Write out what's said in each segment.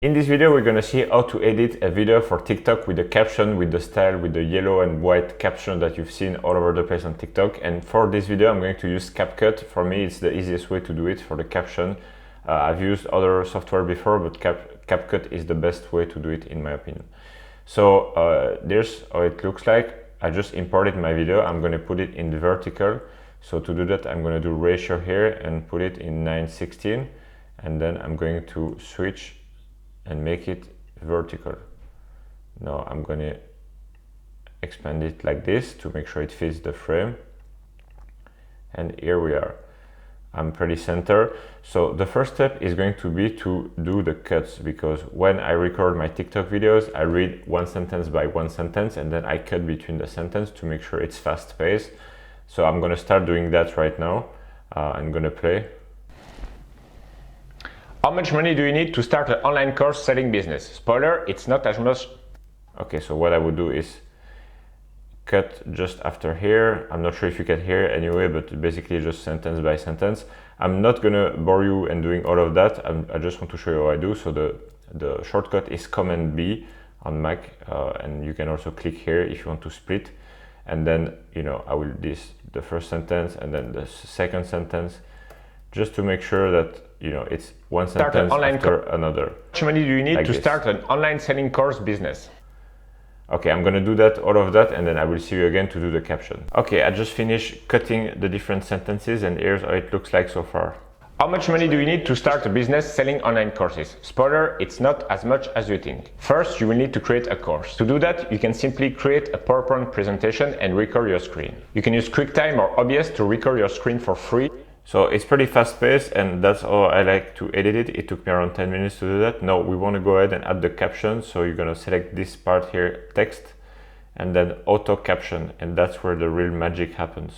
In this video, we're gonna see how to edit a video for TikTok with the caption, with the style, with the yellow and white caption that you've seen all over the place on TikTok. And for this video, I'm going to use Capcut. For me, it's the easiest way to do it for the caption. I've used other software before, but Capcut is the best way to do it in my opinion. So there's how it looks like. I just imported my video. I'm gonna put it in the vertical. So to do that, I'm gonna do ratio here and put it in 9:16. And then I'm going to switch and make it vertical. Now I'm going to expand it like this to make sure it fits the frame. And here we are. I'm pretty center. So the first step is going to be to do the cuts, because when I record my TikTok videos, I read one sentence by one sentence and then I cut between the sentence to make sure it's fast paced. So I'm going to start doing that right now. I'm going to play. How much money do you need to start an online course selling business? Spoiler, it's not as much. Okay, so what I would do is cut just after here. I'm not sure if you can hear anyway, but basically just sentence by sentence. I'm not gonna bore you and doing all of that. I just want to show you how I do. So the shortcut is Command B on Mac, and you can also click here if you want to split. And then, I will the first sentence and then the second sentence, just to make sure that it's one sentence after another. How much money do you need to start an online selling course business? Okay, I'm gonna do that, all of that, and then I will see you again to do the caption. Okay, I just finished cutting the different sentences and here's how it looks like so far. How much money do you need to start a business selling online courses? Spoiler, it's not as much as you think. First, you will need to create a course. To do that, you can simply create a PowerPoint presentation and record your screen. You can use QuickTime or OBS to record your screen for free. So it's pretty fast paced and that's how I like to edit it. It took me around 10 minutes to do that. Now we want to go ahead and add the caption. So you're going to select this part here, text, and then auto caption. And that's where the real magic happens.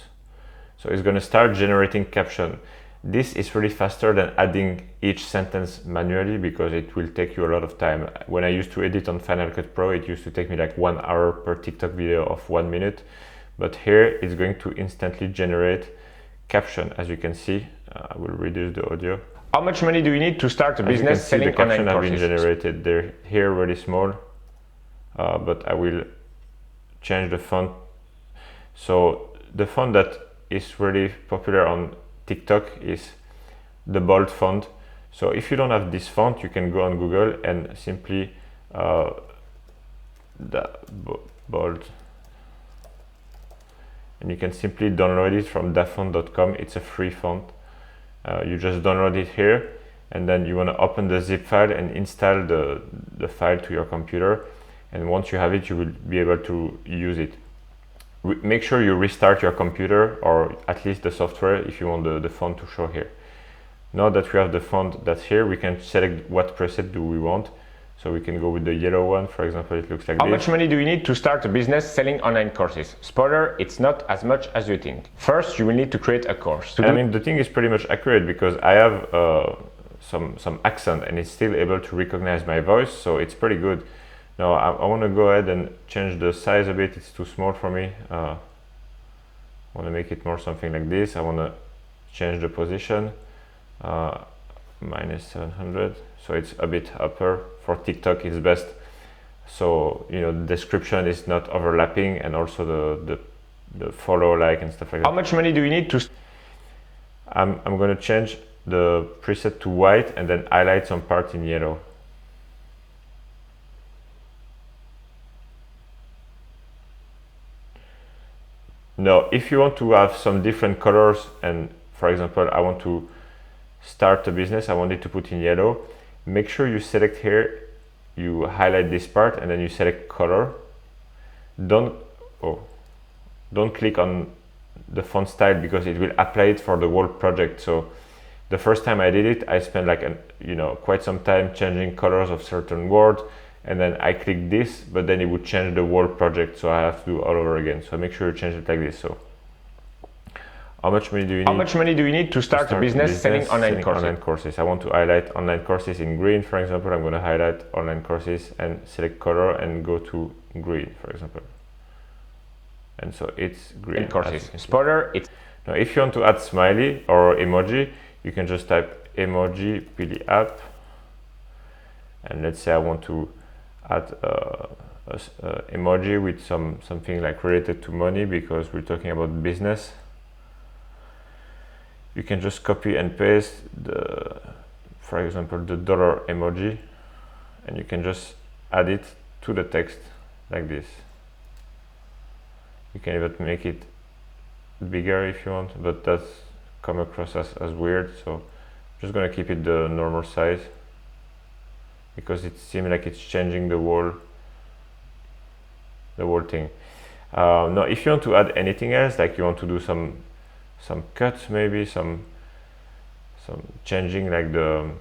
So it's going to start generating caption. This is really faster than adding each sentence manually because it will take you a lot of time. When I used to edit on Final Cut Pro, it used to take me like 1 hour per TikTok video of 1 minute. But here it's going to instantly generate caption. As you can see, I will reduce the audio. How much money do you need to start a business selling online courses? The caption have been generated. They're here really small, but I will change the font. So the font that is really popular on TikTok is the bold font. So if you don't have this font, you can go on Google and simply the bold. And you can simply download it from dafont.com. It's a free font. You just download it here, and then you want to open the zip file and install the file to your computer. And once you have it, you will be able to use it. Make sure you restart your computer, or at least the software, if you want the font to show here. Now that we have the font that's here, we can select what preset do we want. So we can go with the yellow one, for example. It looks like this. How much money do you need to start a business selling online courses? Spoiler, it's not as much as you think. First, you will need to create a course. I mean, the thing is pretty much accurate because I have some accent and it's still able to recognize my voice, so it's pretty good. Now I want to go ahead and change the size a bit. It's too small for me. I want to make it more something like this. I want to change the position. Minus 700, so it's a bit upper. For TikTok it's best, so the description is not overlapping, and also the follow, like, and stuff like that. How much money do you need to? I'm going to change the preset to white and then highlight some part in yellow. Now if you want to have some different colors, and for example I want to start a business, I want it to put in yellow, make sure you select here, you highlight this part and then you select color. Don't click on the font style because it will apply it for the whole project. So the first time I did it, I spent like quite some time changing colors of certain words, and then I click this, but then it would change the whole project, so I have to do all over again. So make sure you change it like this. So how much money do you need? How much money do you need to start a business selling online courses? I want to highlight online courses in green, for example. I'm going to highlight online courses and select color and go to green, for example. And so it's green. Courses. Spoiler, it's. Now, if you want to add smiley or emoji, you can just type emoji pili app, And let's say I want to add emoji with something like related to money, because we're talking about business. You can just copy and paste for example, the dollar emoji, and you can just add it to the text like this. You can even make it bigger if you want, but that's come across as weird, so I'm just gonna keep it the normal size, because it seems like it's changing the whole thing. Now if you want to add anything else, like you want to do some cuts, maybe some changing, like the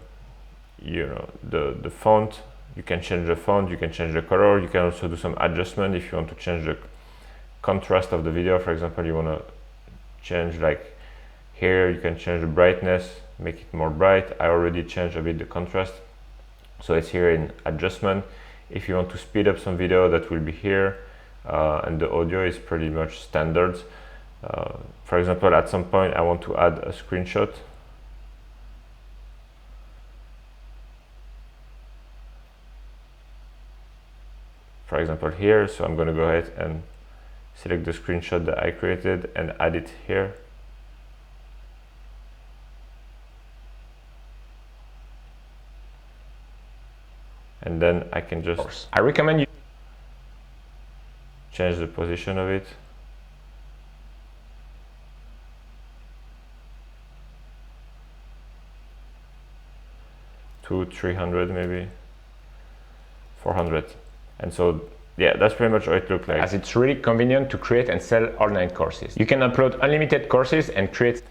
font, you can change the font, you can change the color, you can also do some adjustment if you want to change the contrast of the video. For example, you want to change, like here you can change the brightness, make it more bright. I already changed a bit the contrast, so it's here in adjustment. If you want to speed up some video, that will be here, and the audio is pretty much standard. For example, at some point I want to add a screenshot. For example here, so I'm going to go ahead and select the screenshot that I created and add it here. And then I can just, I recommend you change the position of it. To 300, maybe 400. And so yeah, that's pretty much how it looks like. As it's really convenient to create and sell online courses. You can upload unlimited courses and create.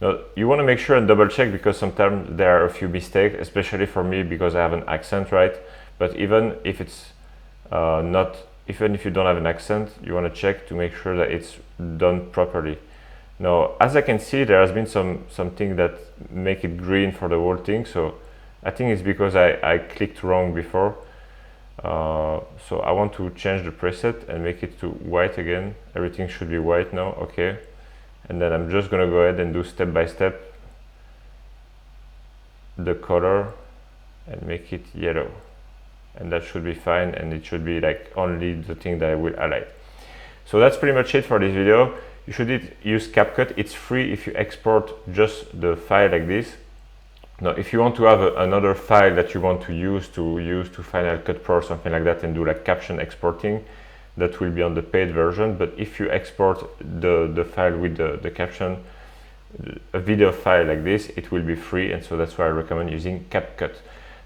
Now, you want to make sure and double check, because sometimes there are a few mistakes, especially for me because I have an accent, right? But even if it's even if you don't have an accent, you want to check to make sure that it's done properly. Now, as I can see, there has been something that make it green for the whole thing. So I think it's because I clicked wrong before. So I want to change the preset and make it to white again. Everything should be white now, okay. And then I'm just gonna go ahead and do step by step the color and make it yellow. And that should be fine, and it should be like only the thing that I will highlight. So that's pretty much it for this video. You should use Capcut. It's free if you export just the file like this. Now, if you want to have another file that you want to use to Final Cut Pro or something like that and do like caption exporting, that will be on the paid version. But if you export the file with the caption, a video file like this, it will be free, and so that's why I recommend using Capcut.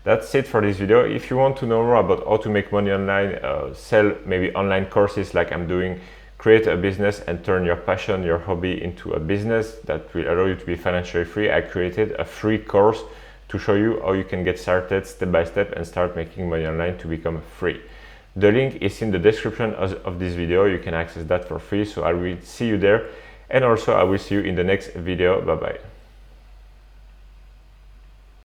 That's it for this video. If you want to know more about how to make money online, sell maybe online courses like I'm doing, create a business and turn your passion, your hobby into a business that will allow you to be financially free, I created a free course to show you how you can get started step by step and start making money online to become free. The link is in the description of this video. You can access that for free. So I will see you there, and also I will see you in the next video. Bye bye.